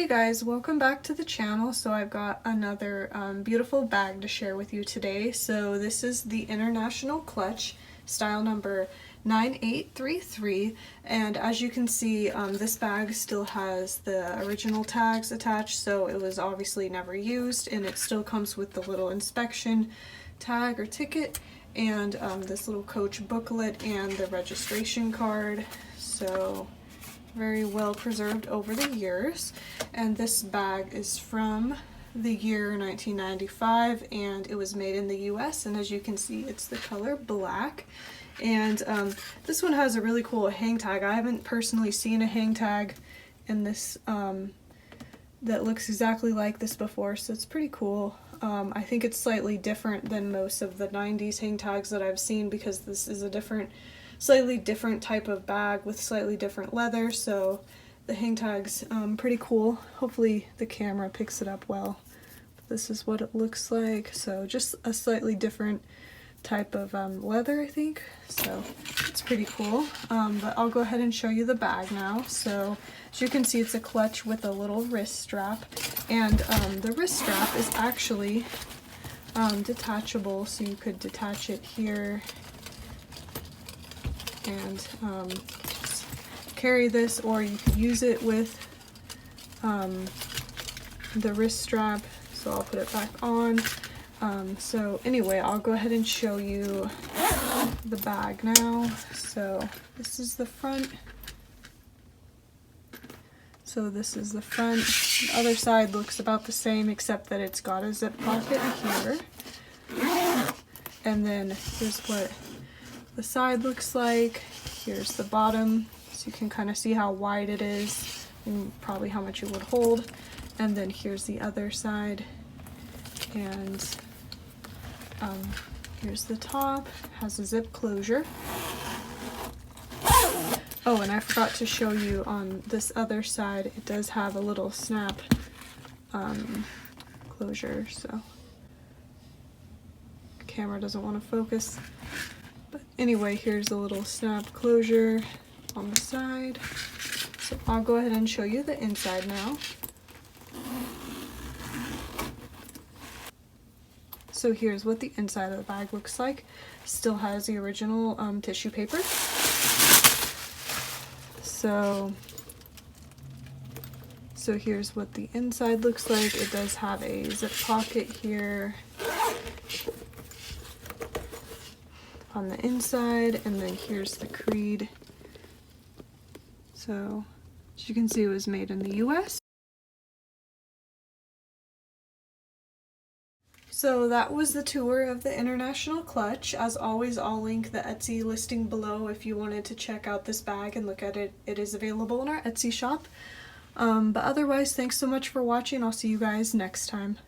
Hey guys, welcome back to the channel. So I've got another beautiful bag to share with you today. So this is the International Clutch, style number 9833, and as you can see, this bag still has the original tags attached, so it was obviously never used, and it still comes with the little inspection tag or ticket, and this little Coach booklet and the registration card. So very well preserved over the years. And this bag is from the year 1995, and it was made in the US, and as you can see, it's the color black. And this one has a really cool hang tag. I haven't personally seen a hang tag in this that looks exactly like this before, so it's pretty cool. I think it's slightly different than most of the 90s hang tags that I've seen, because this is a slightly different type of bag with slightly different leather, so the hang tag's pretty cool. Hopefully the camera picks it up well. This is what it looks like, so just a slightly different type of leather, I think, so it's pretty cool. But I'll go ahead and show you the bag now. So as you can see, it's a clutch with a little wrist strap, and the wrist strap is actually detachable, so you could detach it here and carry this, or you could use it with the wrist strap. So I'll put it back on. So anyway, I'll go ahead and show you the bag now. So this is the front. So this is the front. The other side looks about the same, except that it's got a zip pocket here. And then here's what the side looks like. Here's the bottom, so you can kind of see how wide it is and probably how much it would hold. And then here's the other side, and here's the top. Has a zip closure. Oh, and I forgot to show you on this other side, it does have a little snap closure, so the camera doesn't want to focus. But anyway, here's a little snap closure on the side. So I'll go ahead and show you the inside now. So here's what the inside of the bag looks like. Still has the original tissue paper. So here's what the inside looks like. It does have a zip pocket here on the inside, and then here's the creed. So as you can see, it was made in the US. So that was the tour of the International Clutch. As always, I'll link the Etsy listing below if you wanted to check out this bag and look at it. It is available in our Etsy shop. But otherwise, thanks so much for watching. I'll see you guys next time.